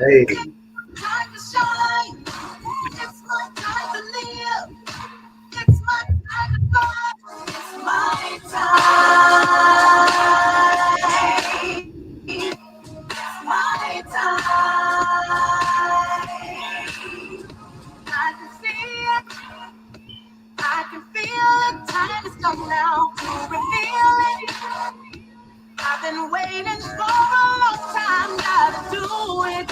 Hey, Time to shine. It's my time to live. It's my time to go. It's my time. It's my time. I can see it. I can feel it. Time has come now to reveal it. I've been waiting for a long time. Gotta do it.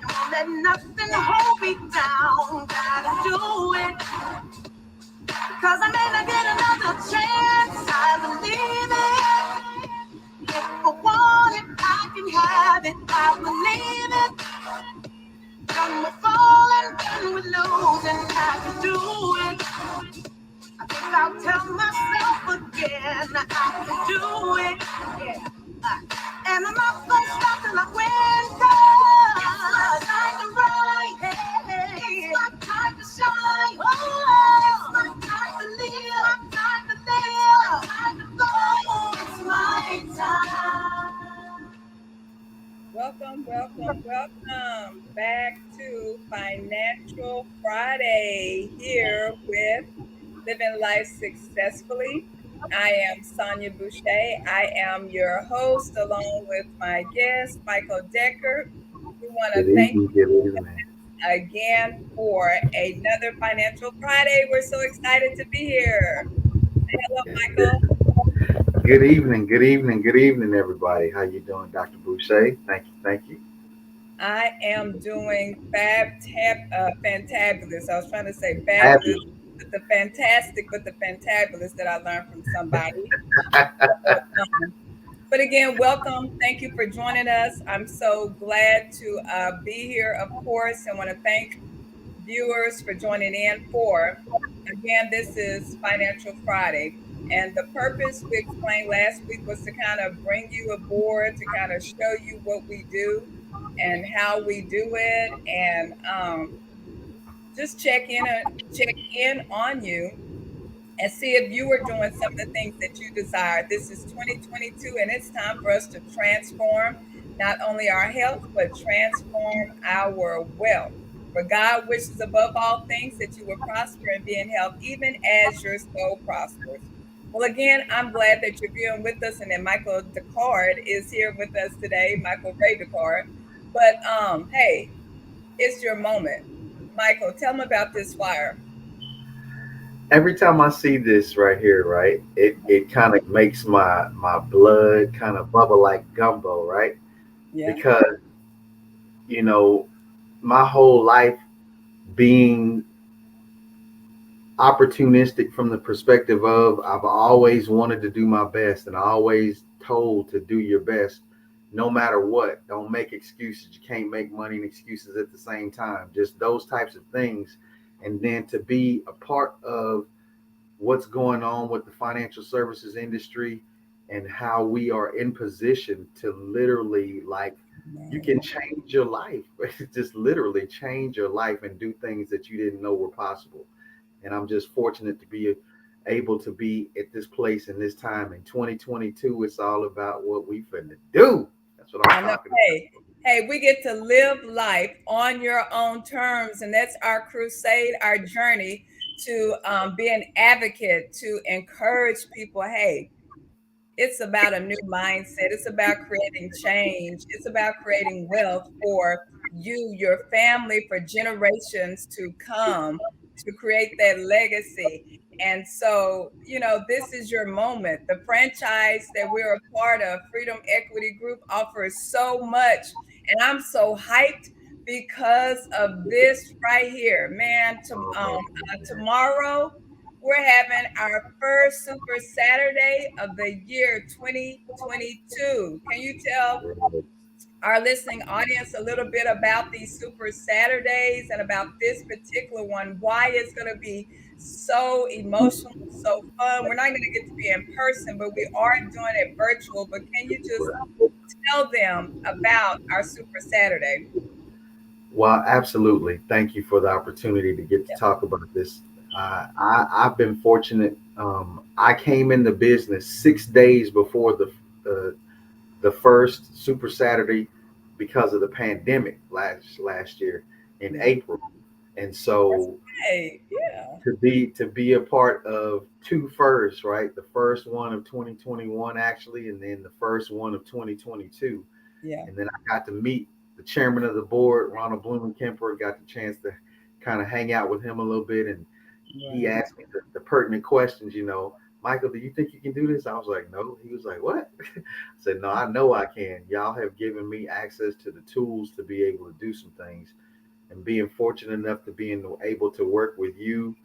Won't let nothing hold me down. Gotta do it. Cause I may not get another chance. I believe it. If I want it, I can have it. I believe it. Done with falling, done with losing. I can do it. I think I'll tell myself again. I can do it. Yeah. And I'm not gonna stop till I win. It's my time to rise. Hey. It's my time to shine. Oh. It's my time to live. My time to live. My time to go. It's my time. Welcome back to Financial Friday here with Living Life Successfully. I am Sonja Busha. I am your host along with my guest, Michael Decker. We want to good thank evening, good evening. you again for another Financial Friday. We're so excited to be here. Hello, Michael. Good evening, everybody. How you doing, Dr. Boucher? Thank you. I am doing fantabulous. I was trying to say fabulous, Fabulous. but the fantastic, but the fantabulous that I learned from somebody. But again, welcome. Thank you for joining us. I'm so glad to be here, of course, and want to thank viewers for joining in for. Again, this is Financial Friday. And the purpose we explained last week was to kind of bring you aboard, to kind of show you what we do and how we do it, and just check in on you and see if you are doing some of the things that you desire. This is 2022, and it's time for us to transform not only our health, but transform our wealth. For God wishes above all things that you will prosper and be in health, even as your soul prospers. Well, again, I'm glad that you're viewing with us, and that Michael Descartes is here with us today, Michael Ray Descartes. But hey, it's your moment. Michael, tell me about this flyer. Every time I see this right here, right, it kind of makes my blood kind of bubble like gumbo, right? Yeah. Because you know, my whole life being opportunistic from the perspective of I've always wanted to do my best and I always told to do your best no matter what. Don't make excuses. You can't make money and excuses at the same time. Just those types of things. And then to be a part of what's going on with the financial services industry and how we are in position to literally like you can change your life. Just literally change your life and do things that you didn't know were possible. And I'm just fortunate to be able to be at this place in this time in 2022. It's all about what we finna do. That's what I'm I know. talking about. Hey, we get to live life on your own terms, and that's our crusade, our journey to be an advocate, to encourage people. Hey, it's about a new mindset. It's about creating change. It's about creating wealth for you, your family, for generations to come, to create that legacy. And so, this is your moment. The franchise that we're a part of, Freedom Equity Group, offers so much. And I'm so hyped because of this right here. Man, tomorrow we're having our first Super Saturday of the year 2022. Can you tell our listening audience a little bit about these Super Saturdays and about this particular one, why it's going to be so emotional, so fun? We're not going to get to be in person, but we are doing it virtual. But can you just tell them about our Super Saturday? Well, absolutely. Thank you for the opportunity to get to Yeah. talk about this. I've been fortunate. I came in the business 6 days before the first Super Saturday because of the pandemic last year in Yeah. April. And so Hey, yeah. to be a part of two firsts, right? The first one of 2021 actually, and then the first one of 2022. Yeah. And then I got to meet the chairman of the board, Ronald Blumenkemper. Got the chance to kind of hang out with him a little bit, and he Right. asked me the pertinent questions. Michael, do you think you can do this? I was like, no. He was like, what? I said, no, I know I can. Y'all have given me access to the tools to be able to do some things, and being fortunate enough to being able to work with you,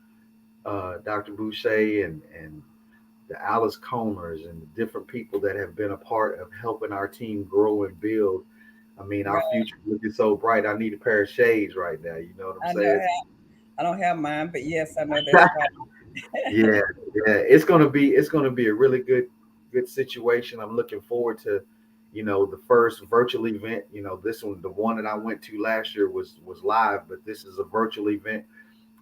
Dr. Boucher, and the Alice Comers and the different people that have been a part of helping our team grow and build. I mean, our Right. future is looking so bright. I need a pair of shades right now. You know what I'm I know saying? I don't have mine, but yes, I know that's right. Yeah, yeah. It's gonna be a really good situation. I'm looking forward to, the first virtual event. This one, the one that I went to last year was live, but this is a virtual event.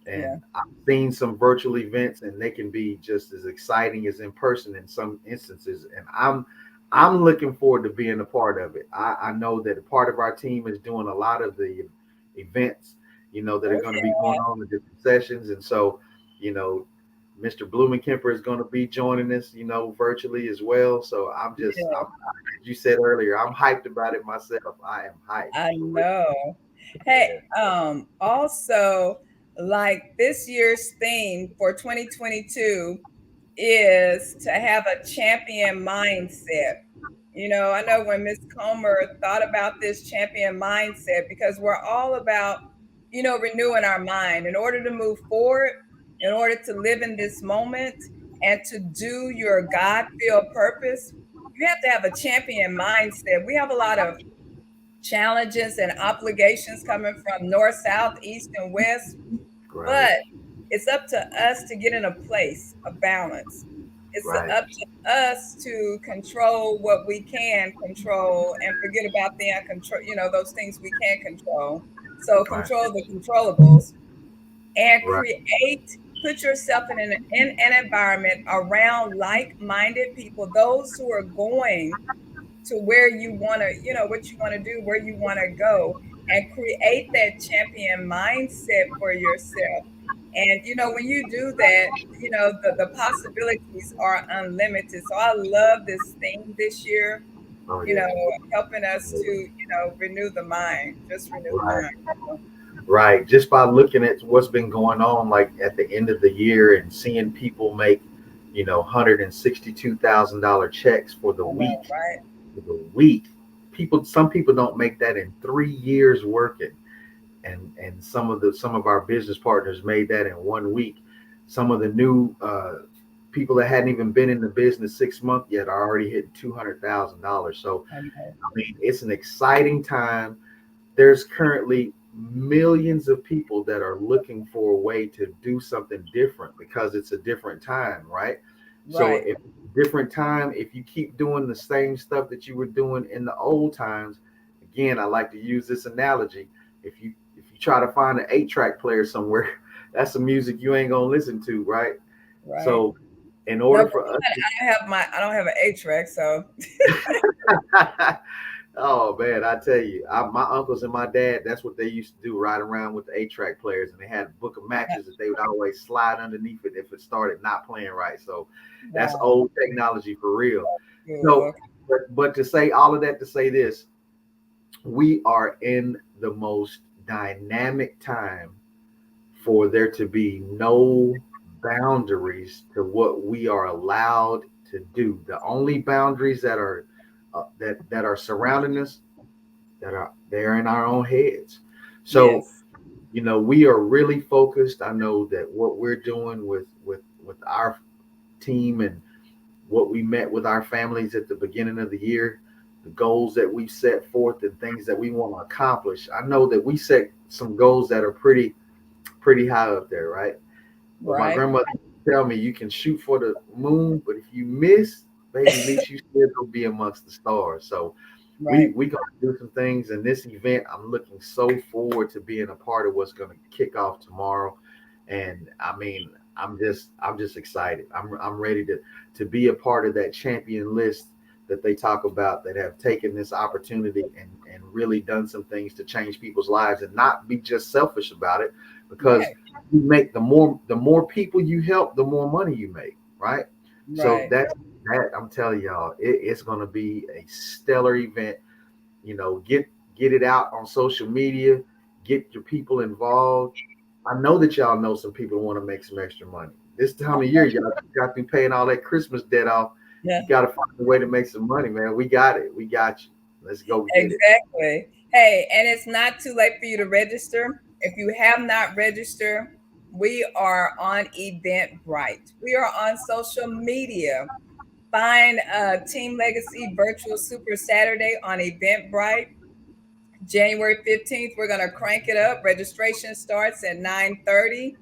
Yeah. And I've seen some virtual events, and they can be just as exciting as in person in some instances. And I'm looking forward to being a part of it. I know that a part of our team is doing a lot of the events, that are Oh going to be going on in different sessions. And so, you know, Mr. Blumenkemper is going to be joining us, virtually as well. So yeah. as you said earlier, I'm hyped about it myself. I am hyped I for real. know. Hey, Yeah. also, like this year's theme for 2022 is to have a champion mindset. I know when Miss Comer thought about this champion mindset, because we're all about, renewing our mind in order to move forward, in order to live in this moment and to do your God-filled purpose. You have to have a champion mindset. We have a lot of challenges and obligations coming from north, south, east, and west. Right. But it's up to us to get in a place of balance. It's Right. up to us to control what we can control and forget about the uncontrol, those things we can't control. So Right. control the controllables and Right. put yourself in an environment around like-minded people, those who are going to where you want to, what you want to do, where you want to go, and create that champion mindset for yourself. And, when you do that, the possibilities are unlimited. So I love this theme this year, Oh you yeah. know, helping us to, renew the mind, just renew the Right. mind. Right. Just by looking at what's been going on, like at the end of the year, and seeing people make, $162,000 checks for the I know, week. right? For the week. Some people don't make that in 3 years working. And some of our business partners made that in 1 week. Some of the new people that hadn't even been in the business 6 months yet are already hitting $200,000. So I know. I mean, it's an exciting time. There's currently millions of people that are looking for a way to do something different because it's a different time, right? So Right, if different time, if you keep doing the same stuff that you were doing in the old times, again, I like to use this analogy. If you try to find an 8-track player somewhere, that's some music you ain't gonna listen to, right? right. So in No, order but for us I don't have an A track, so to Oh man, I tell you, my uncles and my dad, that's what they used to do, ride around with the 8-track players, and they had a book of matches that they would always slide underneath it if it started not playing right. So that's wow, old technology for real. good. So, Okay. but to say all of that to say this, we are in the most dynamic time for there to be no boundaries to what we are allowed to do. The only boundaries that are surrounding us, that are they're in our own heads. So, Yes, we are really focused. I know that what we're doing with our team, and what we met with our families at the beginning of the year, the goals that we set forth and things that we want to accomplish. I know that we set some goals that are pretty high up there, right? But my right, grandmother used to tell me, you can shoot for the moon, but if you miss, baby, at least you still gonna be amongst the stars. So we right. we gonna do some things in this event. I'm looking so forward to being a part of what's gonna kick off tomorrow. And I mean, I'm just excited. I'm ready to be a part of that champion list that they talk about, that have taken this opportunity and really done some things to change people's lives and not be just selfish about it, because Right. you make the more people you help, the more money you make, right? So Right. that I'm telling y'all, it's going to be a stellar event. Get it out on social media, get your people involved. I know that y'all know some people who want to make some extra money. This time of year, y'all got to be paying all that Christmas debt off. Yeah. You got to find a way to make some money, man. We got it. We got you. Let's go get it. Exactly. Hey, and it's not too late for you to register. If you have not registered, we are on Eventbrite. We are on social media. Find Team Legacy Virtual Super Saturday on Eventbrite. January 15th, we're going to crank it up. Registration starts at 9:30.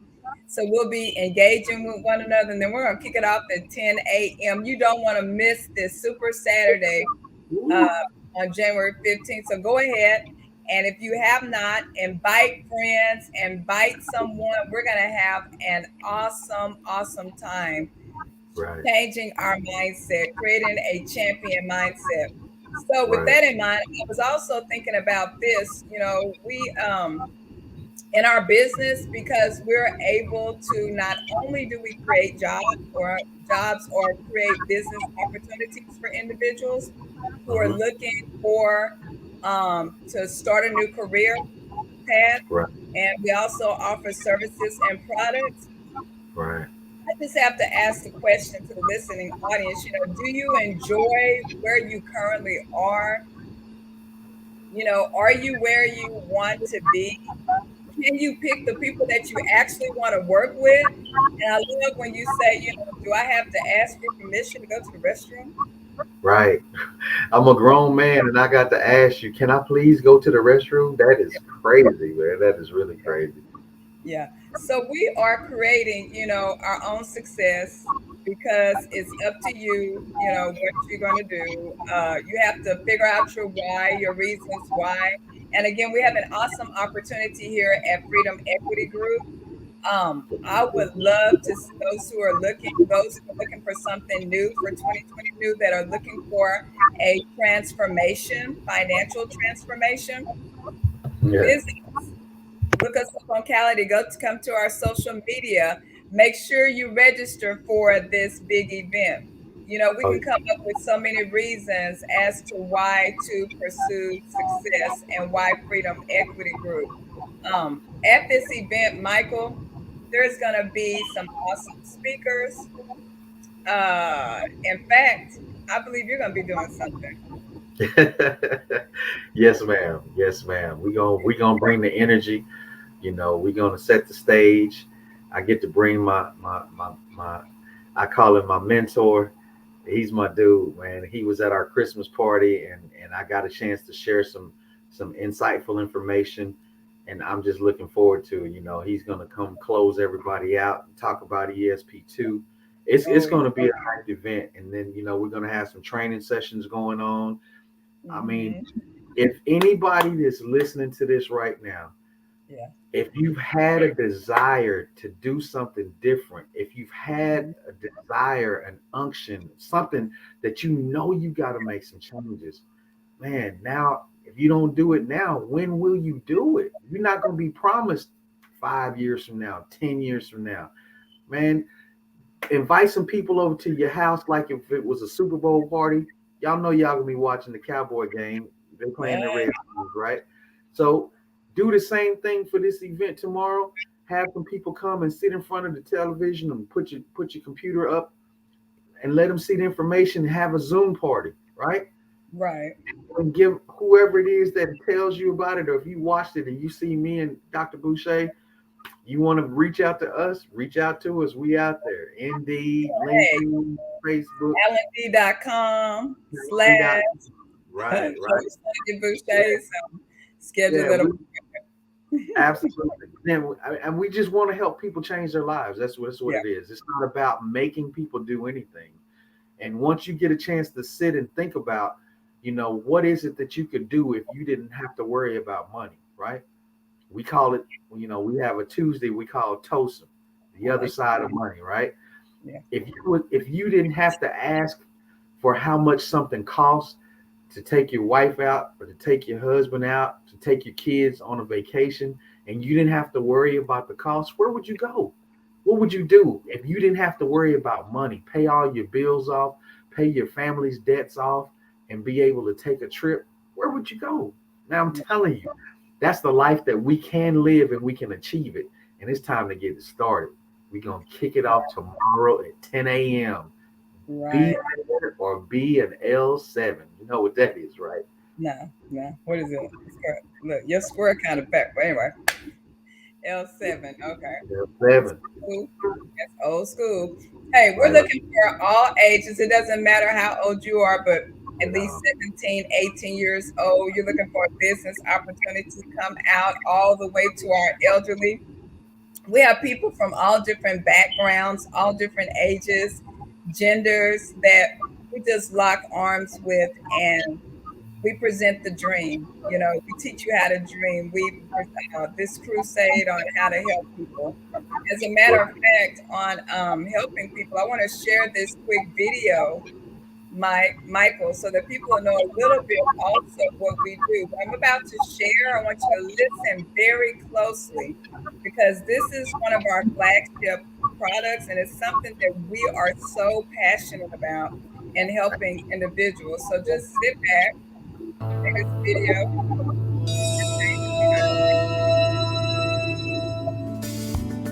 So we'll be engaging with one another, and then we're going to kick it off at 10 a.m. You don't want to miss this Super Saturday uh, Woo. on January 15th. So go ahead. And if you have not, invite friends, invite someone. We're going to have an awesome, awesome time Right, changing our mindset, creating a champion mindset. So with right, that in mind, I was also thinking about this, we in our business, because we're able to not only do we create jobs or create business opportunities for individuals who are uh-huh. looking for to start a new career path, Right, and we also offer services and products. right. I just have to ask the question to the listening audience, do you enjoy where you currently are? Are you where you want to be? Can you pick the people that you actually want to work with? And I love when you say, do I have to ask for permission to go to the restroom? Right. I'm a grown man and I got to ask you, can I please go to the restroom? That is crazy, man. That is really crazy. Yeah. So we are creating, our own success, because it's up to you, what you're going to do. You have to figure out your why, your reasons why. And again, we have an awesome opportunity here at Freedom Equity Group. I would love to see those who are looking for something new for 2022, that are looking for a transformation, financial transformation, Yeah. business. Look us up on Calendly. Come to our social media. Make sure you register for this big event. We Oh, can come up with so many reasons as to why to pursue success and why Freedom Equity Group. At this event, Michael, there's going to be some awesome speakers. In fact, I believe you're going to be doing something. yes, ma'am. Yes, ma'am. We gonna bring the energy. We're gonna set the stage. I get to bring my I call him my mentor. He's my dude, man. He was at our Christmas party, and I got a chance to share some insightful information. And I'm just looking forward to, he's gonna come close everybody out and talk about ESP2. It's Oh, gonna be a hype event, and then we're gonna have some training sessions going on. I mean, hmm if anybody that's listening to this right now, yeah. if you've had a desire to do something different, if you've had Mhm. a desire, an unction, something that you got to make some changes, man, now, if you don't do it now, when will you do it? You're not going to be promised 5 years from now, 10 years from now. Man, invite some people over to your house like if it was a Super Bowl party. Y'all know y'all gonna be watching the Cowboy game. They're playing the Yeah. Redskins, right? So do the same thing for this event tomorrow. Have some people come and sit in front of the television and put your computer up and let them see the information. Have a Zoom party, right? Right. And give whoever it is that tells you about it, or if you watched it and you see me and Dr. Boucher, you want to reach out to us, reach out to us. We out there. Indeed, Hey, LinkedIn, Facebook, Allenby.com we slash got right, right. Coach Sonja Yeah, Busha. So schedule yeah, it. we absolutely. And we just want to help people change their lives. That's what Yeah. it is. It's not about making people do anything. And once you get a chance to sit and think about, what is it that you could do if you didn't have to worry about money, right? We call it, we have a Tuesday we call TOSM, the I other like. side of money, right? Yeah. If you didn't have to ask for how much something costs, to take your wife out or to take your husband out, to take your kids on a vacation, and you didn't have to worry about the cost, where would you go? What would you do if you didn't have to worry about money, pay all your bills off, pay your family's debts off, and be able to take a trip? Where would you go? Now I'm telling you, that's the life that we can live and we can achieve it. And it's time to get it started. We're going to kick it off tomorrow at 10 a.m. Be Right. there or be an L7. You know what that is, right? No, no. What is it? Look, your square kind of back. But anyway, L7. Okay. L7. School. That's old school. Hey, we're Right. looking for all ages. It doesn't matter how old you are, but at least No. 17, 18 years old. You're looking for a business opportunity to come out all the way to our elderly. We have people from all different backgrounds, all different ages, genders that we just lock arms with, and we present the dream. You know, we teach you how to dream. We this crusade on how to help people. As a matter of Right. fact, on helping people, I want to share this quick video, Michael, so that people will know a little bit also what we do. But I'm about to share. I want you to listen very closely because this is one of our flagship products, and it's something that we are so passionate about in helping individuals. So just sit back in this video.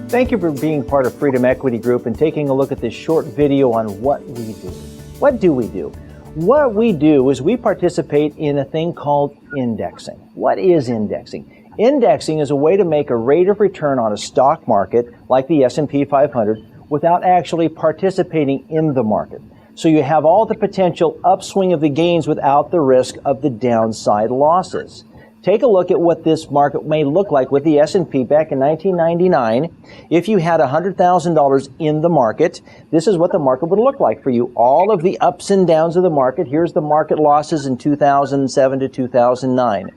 Thank you for being part of Freedom Equity Group and taking a look at this short video on what we do. What do we do? What we do is we participate in a thing called indexing. What is indexing? Indexing is a way to make a rate of return on a stock market like the S&P 500 without actually participating in the market. So you have all the potential upswing of the gains without the risk of the downside losses. Take a look at what this market may look like with the S&P back in 1999. If you had $100,000 in the market, this is what the market would look like for you. All of the ups and downs of the market. Here's the market losses in 2007 to 2009.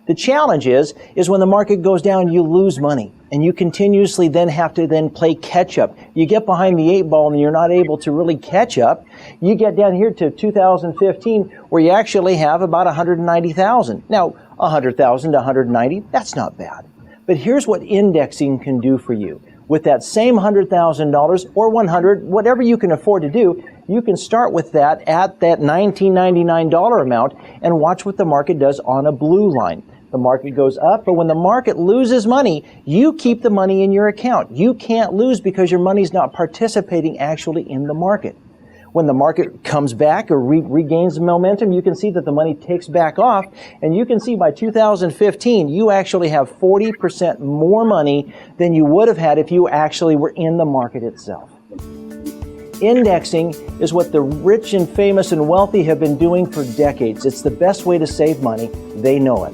The challenge is when the market goes down, you lose money, and you continuously then have to then play catch up. You get behind the 8 ball and you're not able to really catch up. You get down here to 2015 where you actually have about 190,000. Now, 100,000 to 190, that's not bad. But here's what indexing can do for you. With that same $100,000 or 100, whatever you can afford to do, you can start with that at that $1999 amount and watch what the market does on a blue line. The market goes up, but when the market loses money, you keep the money in your account. You can't lose because your money's not participating actually in the market. When the market comes back or regains momentum, you can see that the money takes back off, and you can see by 2015, you actually have 40% more money than you would have had if you actually were in the market itself. Indexing is what the rich and famous and wealthy have been doing for decades. It's the best way to save money. They know it.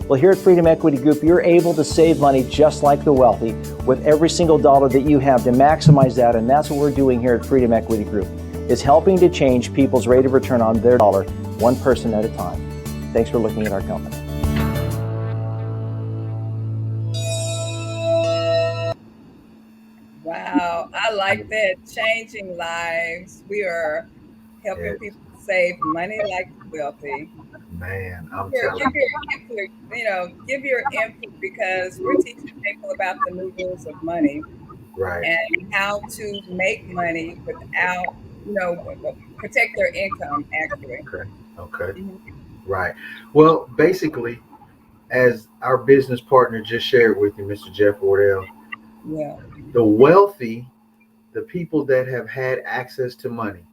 Well, here at Freedom Equity Group, you're able to save money just like the wealthy with every single dollar that you have to maximize that, and that's what we're doing here at Freedom Equity Group, is helping to change people's rate of return on their dollar, one person at a time. Thanks for looking at our company. Wow, I like that. Changing lives. We are helping Yes. people save money like the wealthy. Man, I'm Give telling your input, give your input because we're teaching people about the new rules of money you. Right. and how to make money without, protect their income actually. Okay. Okay. Mhm. Right. Well, basically, as our business partner just shared with you, Mr. Jeff Wardell, Yeah. the wealthy, the people that have had access to money.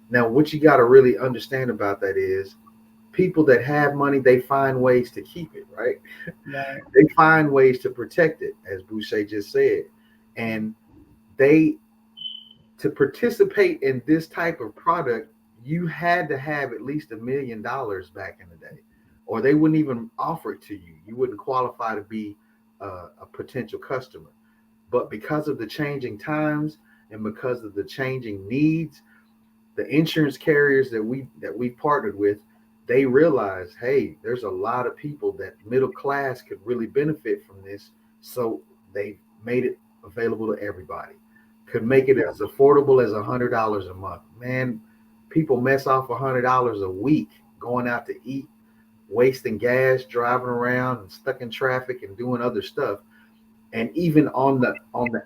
Now, what you got to really understand about that is people that have money, they find ways to keep it, right? Right. They find ways to protect it, as Boucher just said. And they, to participate in this type of product, you had to have at least $1 million back in the day, or they wouldn't even offer it to you. You wouldn't qualify to be a potential customer. But because of the changing times and because of the changing needs, the insurance carriers that we partnered with, they realized, hey, there's a lot of people that middle class could really benefit from this. So they made it available to everybody. Could make it as affordable as $100 a month. Man, people mess off $100 a week. going out to eat, wasting gas, driving around and stuck in traffic and doing other stuff. And even on the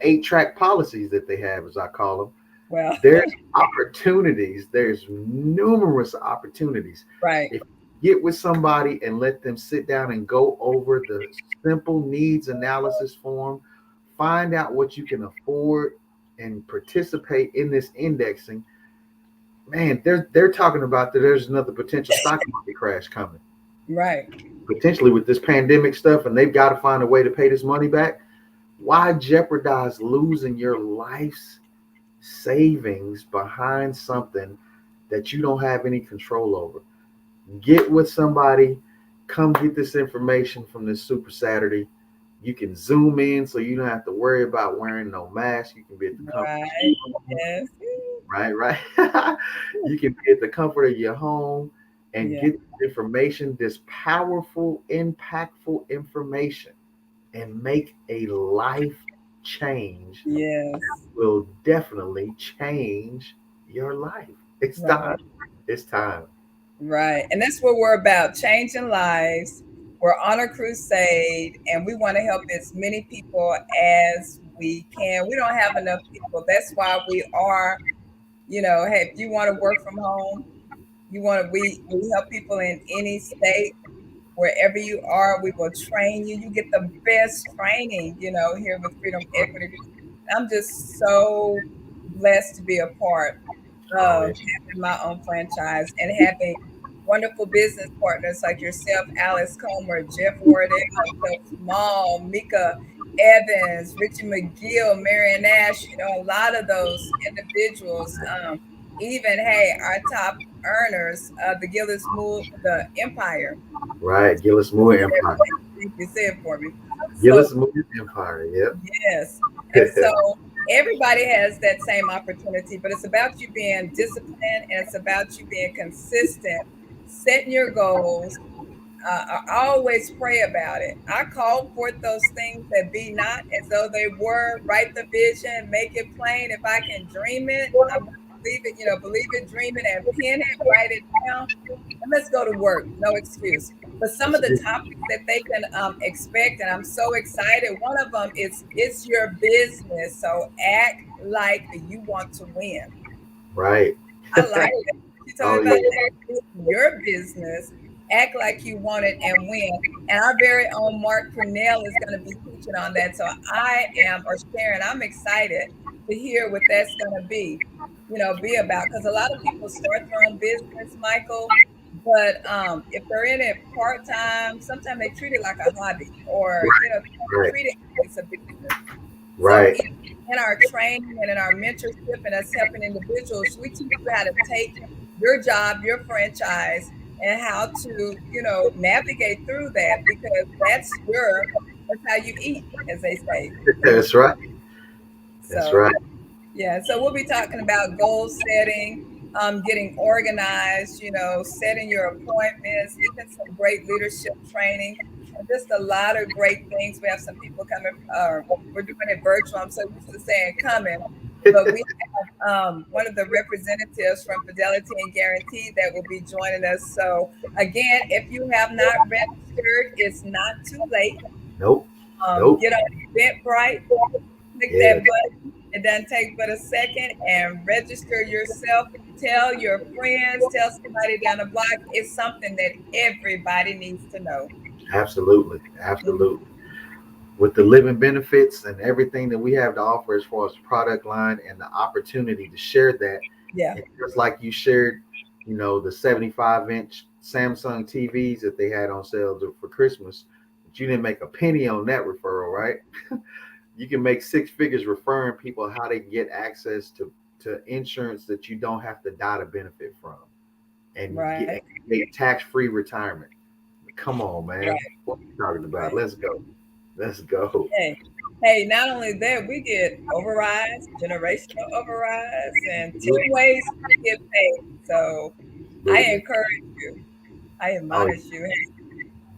8-track policies that they have, as I call them, Well, there's opportunities. There's numerous opportunities. right, If you get with somebody and let them sit down and go over the simple needs analysis form, find out what you can afford and participate in this indexing, man, they're talking about that there's another potential stock market crash coming. right, Potentially with this pandemic stuff, and they've got to find a way to pay this money back. Why jeopardize losing your life's savings behind something that you don't have any control over? Get with somebody, come get this information from this Super Saturday. You can zoom in so you don't have to worry about wearing no mask. You can be at the comfort of right. your home. Yes, Right. You can be at the comfort of your home and yeah, get information, this powerful, impactful information, and make a life change. yes, Will definitely change your life. It's right. time. It's time. Right. And that's what we're about, changing lives. We're on a crusade and we want to help as many people as we can. We don't have enough people. That's why we are, hey, if you want to work from home, we help people in any state, wherever you are, we will train you. You get the best training, here with Freedom Equity Group. I'm just so blessed to be a part Oh of yeah. having my own franchise and having wonderful business partners like yourself, Alice Comer, Jeff Wardell, Joe Small, Mika Evans, Richie McGill, Marion Nash, a lot of those individuals. Even, hey, our top earners, the Gillis Moore, the Empire. Right. Gillis Moore Empire. You say it for me. So, Gillis Moore Empire. Yep. yes. And so everybody has that same opportunity, but it's about you being disciplined and it's about you being consistent, setting your goals. I always pray about it. I call forth those things that be not as though they were. Write the vision, make it plain. If I can dream it, I'm going to believe it, believe it, dream it, and pin it, write it down, and let's go to work. No excuse. But some of That's the it. topics that they can expect, and I'm so excited. One of them is it's your business, so act like you want to win. Right. I like that. She told me Oh about yeah. that. It's your business. Act like you want it and win. And our very own Mark Purnell is going to be teaching on that. So I am, or Sharon, I'm excited to hear what that's going to be about. Because a lot of people start their own business, Michael, but if they're in it part time, sometimes they treat it like a hobby, or they Right. treat it like it's a business. So Right. in our training and in our mentorship and us helping individuals, we teach you how to take your job, your franchise, and how to, navigate through that because that's how you eat, as they say. That's right. That's So right. yeah, so we'll be talking about goal setting, getting organized, setting your appointments, even some great leadership training, and just a lot of great things. We have some people coming. We're doing it virtual. I'm so used to saying coming, but we have one of the representatives from Fidelity and Guarantee that will be joining us. So again, if you have not registered, it's not too late. Nope. Nope. Get on Eventbrite, click that Yeah. button. It doesn't take but a second and register yourself. Tell your friends, tell somebody down the block. It's something that everybody needs to know. Absolutely. Mhm. Absolutely. With the living benefits and everything that we have to offer as far as the product line and the opportunity to share that, Yeah, and just like you shared, the 75-inch Samsung TVs that they had on sale for Christmas, but you didn't make a penny on that referral, right? You can make 6 figures referring people how they get access to insurance that you don't have to die to benefit from, and right, get tax-free retirement. Come on, man. right, What are you talking about? right. Let's go. Let's go. Hey, hey, not only that, we get overrides, generational overrides, and 10 Absolutely. ways to get paid. So I Absolutely. encourage you, I Oh, admonish you,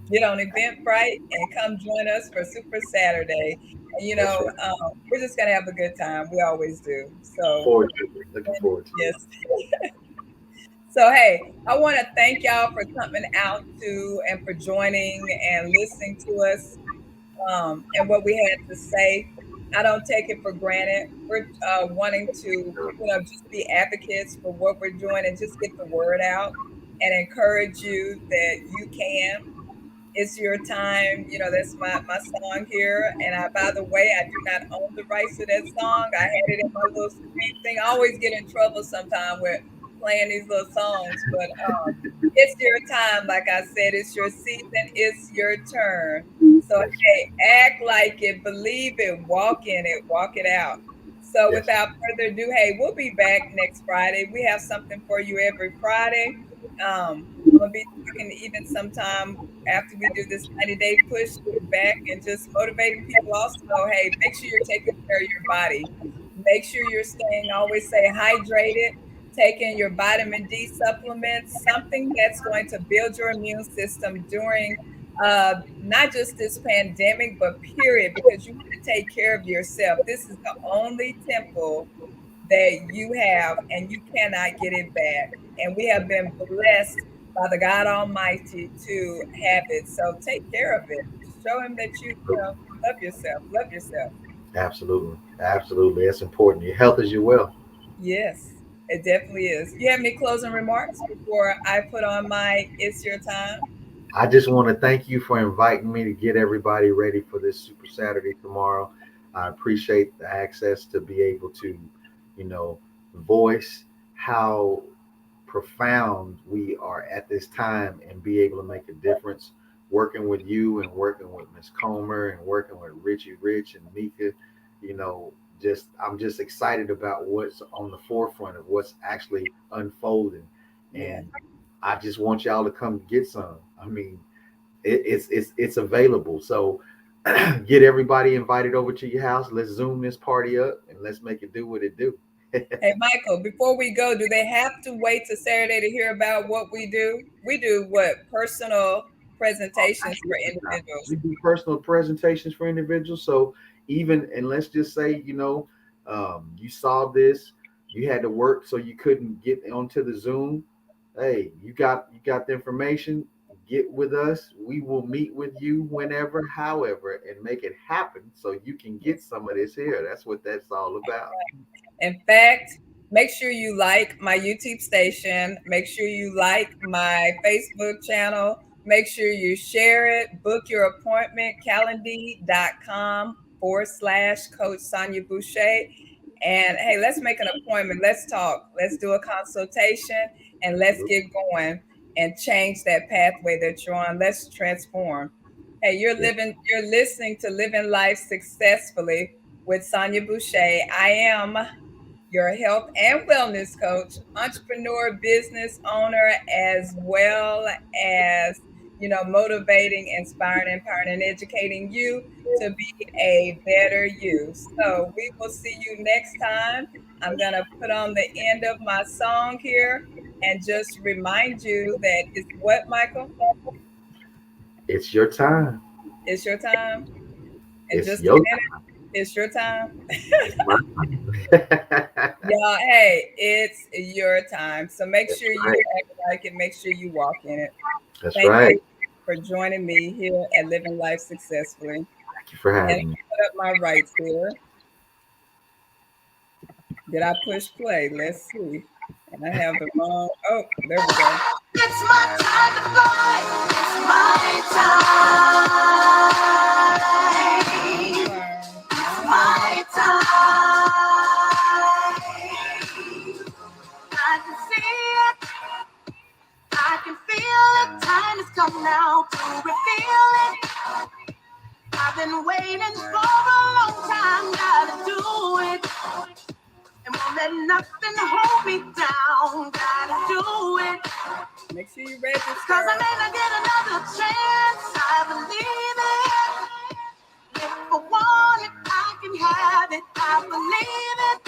get on Eventbrite and come join us for Super Saturday. And that's right. we're just gonna have a good time. We always do. So Forward to it. Looking forward to yes. it. So hey, I want to thank y'all for coming out to and for joining and listening to us and what we had to say. I don't take it for granted. We're wanting to, just be advocates for what we're doing and just get the word out and encourage you that you can. It's your time. That's my song here. And by the way, I do not own the rights to that song. I had it in my little screen thing. I always get in trouble sometime with playing these little songs, but it's your time. Like I said, it's your season. It's your turn. So Yes, hey, act like it, believe it, walk it out. So yes, without further ado, hey, we'll be back next Friday. We have something for you every Friday. I'm gonna be talking even sometime after we do this 90-day push back and just motivating people also. Hey, make sure you're taking care of your body. Make sure you're staying, always say hydrated, taking your vitamin D supplements, something that's going to build your immune system during not just this pandemic, but period, because you want to take care of yourself. This is the only temple that you have, and you cannot get it back. And we have been blessed by the God Almighty to have it. So take care of it. Show him that you love yourself. Love yourself. absolutely, absolutely. That's important. Your health is your wealth. Yes, it definitely is. You have any closing remarks before I put on my It's Your Time? I just want to thank you for inviting me to get everybody ready for this Super Saturday tomorrow. I appreciate the access to be able to, you know, voice how profound we are at this time and be able to make a difference working with you and working with Miss Comer and working with Richie Rich and Mika. You know, just I'm just excited about what's on the forefront of what's actually unfolding. Yeah. And I just want y'all to come get some. I mean, it's available. So get everybody invited over to your house. Let's zoom this party up and let's make it do what it do. Hey, Michael, before we go, do they have to wait to Saturday to hear about what we do? We do what? Personal presentations for individuals. We do personal presentations for individuals. So even and let's just say, you saw this, you had to work so you couldn't get onto the Zoom. Hey, you got the information. Get with us. We will meet with you whenever, however, and make it happen so you can get some of this here. That's what that's all about. In fact, make sure you like my YouTube station. Make sure you like my Facebook channel. Make sure you share it. Book your appointment, calendly.com/, Coach Sonja Busha. And hey, let's make an appointment. Let's talk. Let's do a consultation and let's get going and change that pathway that you're on. Let's transform. Hey, Yeah. you're listening to Living Life Successfully with Sonja Busha. I am your health and wellness coach, entrepreneur, business owner, as well as, motivating, inspiring, empowering, and educating you to be a better you. So we will see you next time. I'm going to put on the end of my song here and just remind you that it's what, Michael? It's your time. It's your time. In It's just a your minute, it's your time. it's my time. Y'all, hey, it's your time. So make That's sure you right. act like it. Make sure you walk in it. That's Thank you right. for joining me here at Living Life Successfully. Thank you for And having me. I put up my rights here. Did I push play? Let's see. And I have the wrong. Oh, there we go. It's my time to fly. It's my time. It's my time. I can see it. I can feel it. Time has come now to reveal it. I've been waiting for a long time. Gotta do it. And won't let nothing hold me down. Gotta do it. Make sure you register. Cause I may not get another chance. I believe it. If I want it, I can have it. I believe it.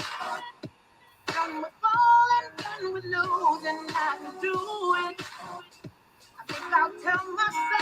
Done with falling, done with losing. I can do it. I think I'll tell myself.